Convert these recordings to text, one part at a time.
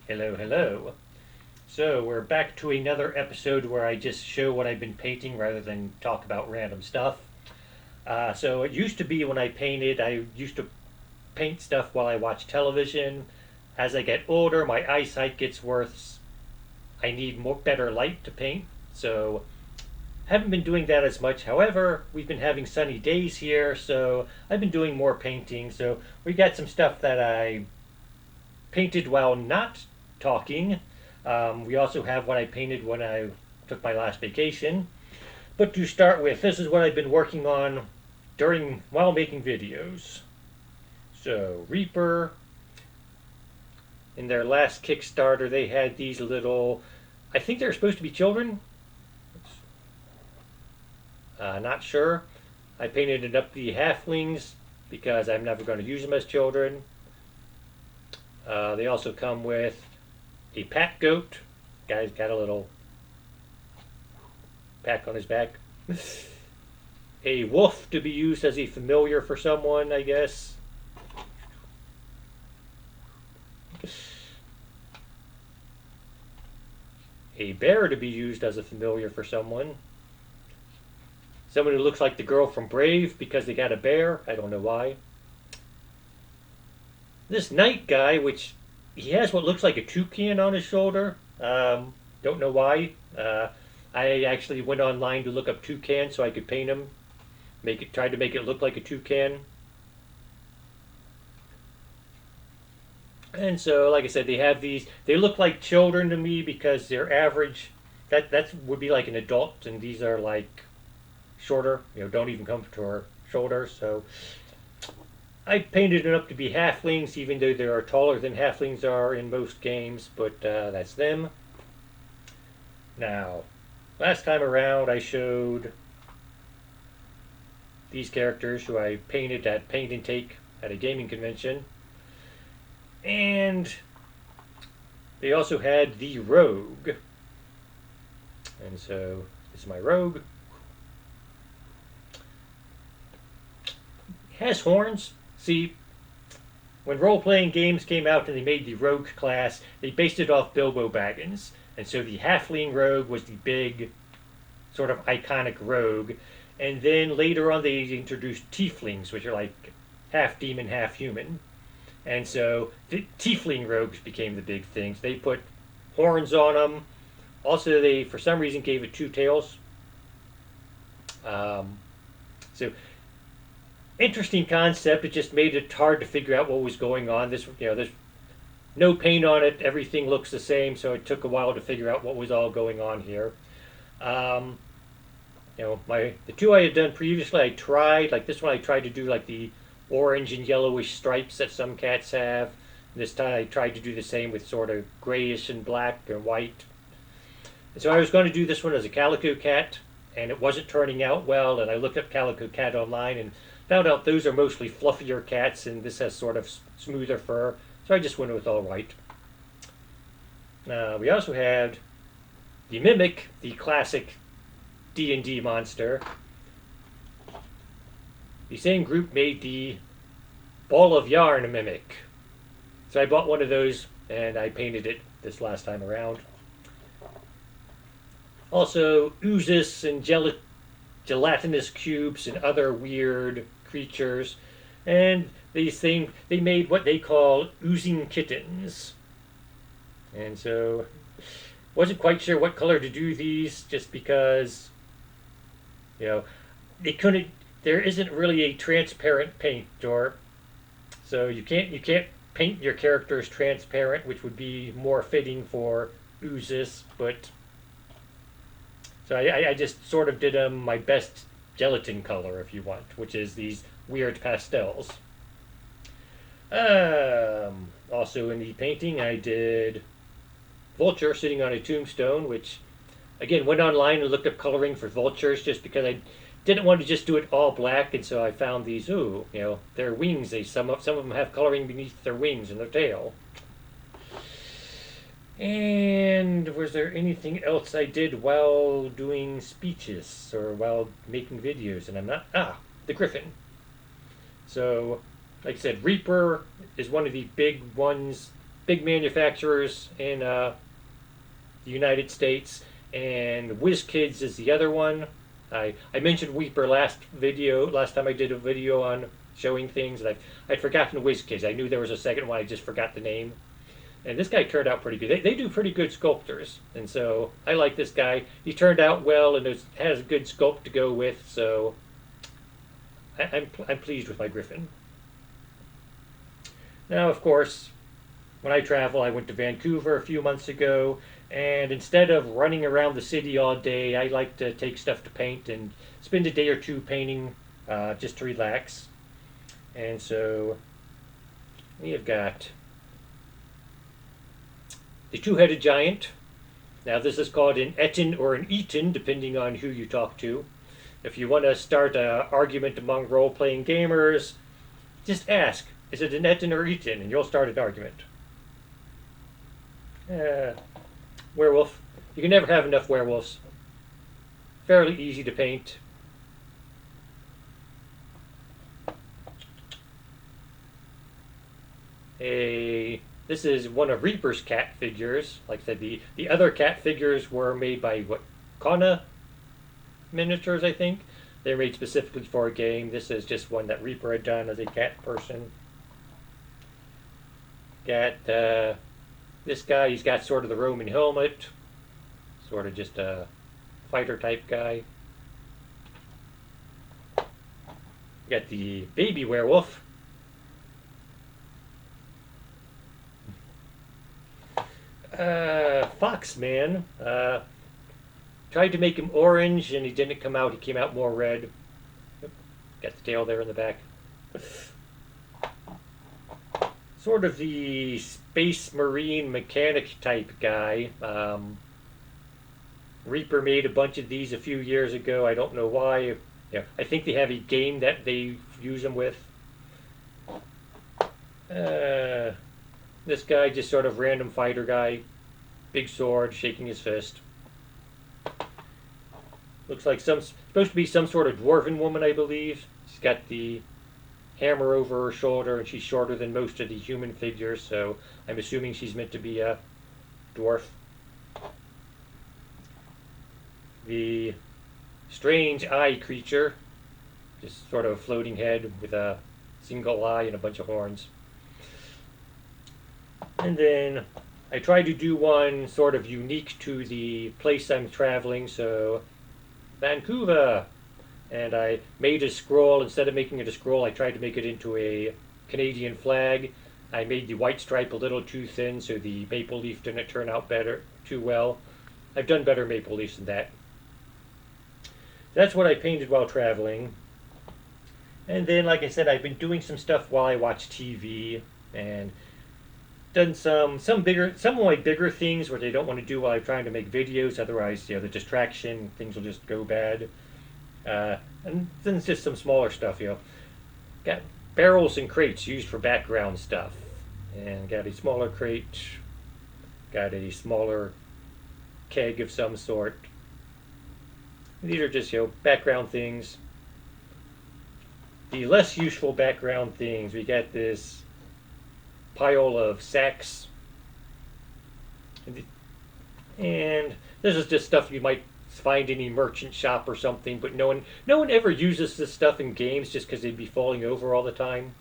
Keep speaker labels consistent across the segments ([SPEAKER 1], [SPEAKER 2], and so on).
[SPEAKER 1] Hello, hello. So we're back to another episode where I just show what I've been painting rather than talk about random stuff. So it used to be when I painted, I used to paint stuff while I watch television. As I get older, my eyesight gets worse. I need more better light to paint, so haven't been doing that as much. However, we've been having sunny days here, so I've been doing more painting. So we got some stuff that I painted while not talking. We also have what I painted when I took my last vacation. But to start with, this is what I've been working on during while making videos. So Reaper, in their last Kickstarter, they had these little. I think they're supposed to be children. Not sure. I painted it up the halflings because I'm never going to use them as children. They also come with a pack goat. Guy's got a little pack on his back. A wolf to be used as a familiar for someone, I guess. A bear to be used as a familiar for someone. Someone who looks like the girl from Brave because they got a bear. I don't know why. This knight guy, which he has what looks like a toucan on his shoulder. Don't know why. I actually went online to look up toucan so I could paint him. Tried to make it look like a toucan. And so, like I said, they have these. They look like children to me because they're average. That would be like an adult, and these are like shorter. Don't even come to our shoulders. So I painted it up to be halflings, even though they are taller than halflings are in most games. But that's them. Now, last time around, I showed these characters who I painted at Paint and Take at a gaming convention. And they also had the rogue. And so this is my rogue. Has horns. See, when role-playing games came out and they made the rogue class, they based it off Bilbo Baggins. And so the halfling rogue was the big, sort of iconic rogue. And then later on they introduced tieflings, which are like half demon, half human. And so the tiefling rogues became the big things. They put horns on them. Also, they, for some reason, gave it two tails. So interesting concept. It just made it hard to figure out what was going on. There's no paint on it. Everything looks the same, so it took a while to figure out what was all going on here. Um, the two I had done previously, I tried like this one. I tried to do like the orange and yellowish stripes that some cats have. This time I tried to do the same with sort of grayish and black or white. And so I was going to do this one as a calico cat, and it wasn't turning out well. And I looked up calico cat online and found out those are mostly fluffier cats, and this has sort of smoother fur. So I just went with all white. We also had the mimic, the classic D&D monster. The same group made the ball of yarn mimic. So I bought one of those and I painted it this last time around. Also, oozes and gelatinous cubes and other weird creatures. And they made what they call oozing kittens. And so wasn't quite sure what color to do these just because they couldn't there isn't really a transparent paint, or so you can't paint your characters transparent, which would be more fitting for oozes. But so I just sort of did my best gelatin color, if you want, which is these weird pastels. Also in the painting, I did vulture sitting on a tombstone, which again went online and looked up coloring for vultures just because I didn't want to just do it all black, and so I found these. Their wings. Some of them have coloring beneath their wings and their tail. And was there anything else I did while doing speeches or while making videos? And I'm not. The griffin. So, like I said, Reaper is one of the big ones. big manufacturers in the United States, and WizKids is the other one. I mentioned Weeper last time I did a video on showing things, and I'd forgotten WizKids. I knew there was a second one, I just forgot the name. And this guy turned out pretty good. They do pretty good sculptors, and so I like this guy. He turned out well and has a good sculpt to go with, so I'm pleased with my Griffin. Now, of course, when I travel, I went to Vancouver a few months ago, and instead of running around the city all day, I like to take stuff to paint and spend a day or two painting just to relax. And so we have got the two-headed giant. Now this is called an Etten or an Eaton, depending on who you talk to. If you want to start an argument among role-playing gamers, just ask, is it an Etten or Eaton? And you'll start an argument. Werewolf. You can never have enough werewolves. Fairly easy to paint. This is one of Reaper's cat figures. Like I said, the other cat figures were made by Kana Miniatures, I think. They're made specifically for a game. This is just one that Reaper had done as a cat person. Got this guy. He's got sort of the Roman helmet, sort of just a fighter type guy. Got the baby werewolf. Foxman. Tried to make him orange and he didn't come out. He came out more red. Got the tail there in the back. Sort of the space marine mechanic type guy. Reaper made a bunch of these a few years ago. I don't know why. Yeah, I think they have a game that they use them with. This guy, just sort of random fighter guy. Big sword, shaking his fist. Looks like supposed to be some sort of dwarven woman, I believe. She's got the hammer over her shoulder, and she's shorter than most of the human figures, so I'm assuming she's meant to be a dwarf. The strange eye creature, just sort of a floating head with a single eye and a bunch of horns. And then I tried to do one sort of unique to the place I'm traveling, so Vancouver. And I made a scroll. Instead of making it a scroll, I tried to make it into a Canadian flag. I made the white stripe a little too thin, so the maple leaf didn't turn out too well. I've done better maple leaves than that. That's what I painted while traveling. And then, like I said, I've been doing some stuff while I watch TV, and done some of my bigger things where they don't want to do while I'm trying to make videos. Otherwise, the distraction, things will just go bad. And then it's just some smaller stuff, Got barrels and crates used for background stuff. And got a smaller crate. Got a smaller keg of some sort. These are just, background things. The less useful background things, we got this pile of sacks. And this is just stuff you might find in a merchant shop or something, but no one ever uses this stuff in games just because they'd be falling over all the time.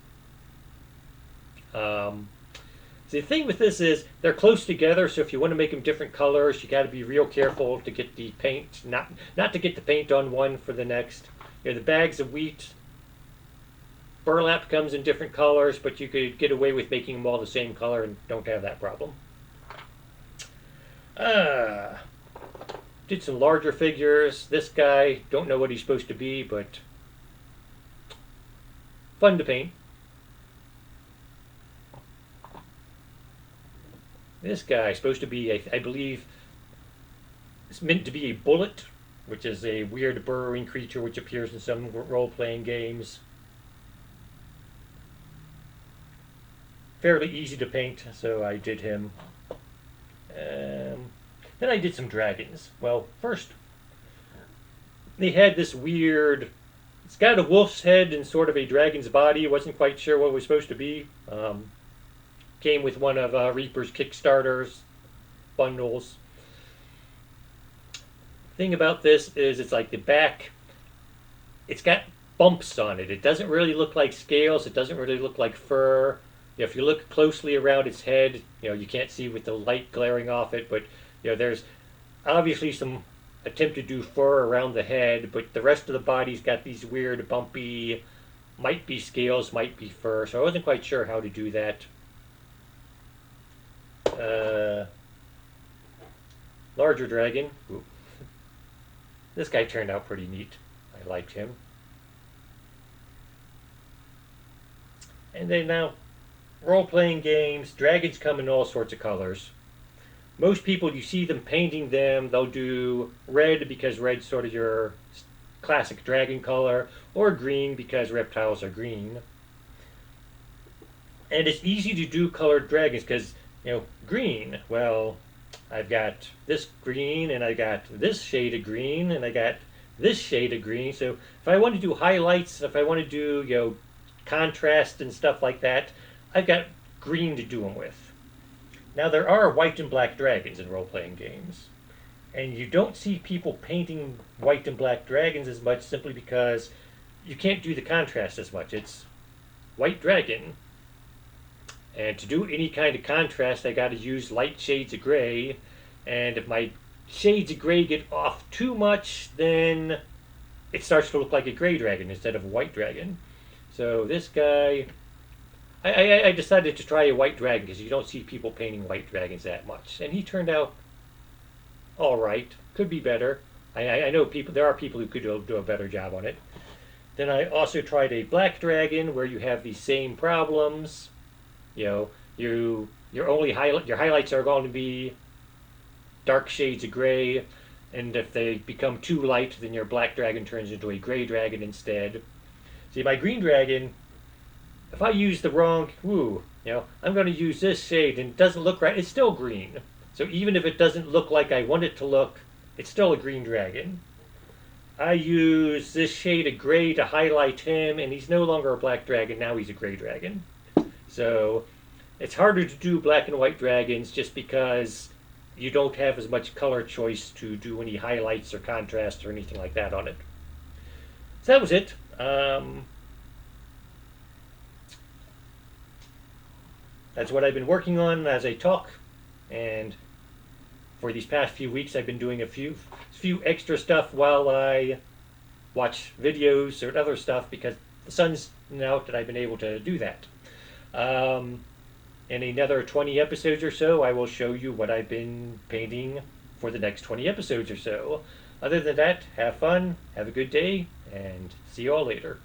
[SPEAKER 1] The thing with this is they're close together, so if you want to make them different colors, you got to be real careful to get the paint, not to get the paint on one for the next. The bags of wheat, burlap comes in different colors, but you could get away with making them all the same color and don't have that problem. Did some larger figures. This guy, don't know what he's supposed to be, but fun to paint. This guy is supposed to be, I believe, it's meant to be a bullet, which is a weird burrowing creature which appears in some role-playing games. Fairly easy to paint, so I did him. Then I did some dragons. Well, first, they had this weird, it's got a wolf's head and sort of a dragon's body. Wasn't quite sure what it was supposed to be. came with one of Reaper's Kickstarter's bundles. Thing about this is it's like the back, it's got bumps on it. It doesn't really look like scales. It doesn't really look like fur. If you look closely around its head, you can't see with the light glaring off it, but there's obviously some attempt to do fur around the head, but the rest of the body's got these weird bumpy, might be scales, might be fur, so I wasn't quite sure how to do that. Larger dragon. Ooh. This guy turned out pretty neat. I liked him. And then now, role-playing games, dragons come in all sorts of colors. Most people, you see them painting them, they'll do red because red's sort of your classic dragon color, or green because reptiles are green. And it's easy to do colored dragons because, green, well, I've got this green, and I got this shade of green, and I got this shade of green. So if I want to do highlights, if I want to do, contrast and stuff like that, I've got green to do them with. Now there are white and black dragons in role-playing games, and you don't see people painting white and black dragons as much simply because you can't do the contrast as much. It's white dragon, and to do any kind of contrast I got to use light shades of gray, and if my shades of gray get off too much, then it starts to look like a gray dragon instead of a white dragon. So this guy, I decided to try a white dragon because you don't see people painting white dragons that much. And he turned out all right. Could be better. I know there are people who could do a better job on it. Then I also tried a black dragon where you have the same problems. Your highlights are going to be dark shades of gray, and if they become too light, then your black dragon turns into a gray dragon instead. See, my green dragon, if I use the wrong, I'm going to use this shade and it doesn't look right, it's still green. So even if it doesn't look like I want it to look, it's still a green dragon. I use this shade of gray to highlight him, and he's no longer a black dragon, now he's a gray dragon. So it's harder to do black and white dragons just because you don't have as much color choice to do any highlights or contrast or anything like that on it. So that was it. That's what I've been working on as I talk, and for these past few weeks I've been doing a few extra stuff while I watch videos or other stuff because the sun's out and I've been able to do that. In another 20 episodes or so, I will show you what I've been painting for the next 20 episodes or so. Other than that, have fun, have a good day, and see you all later.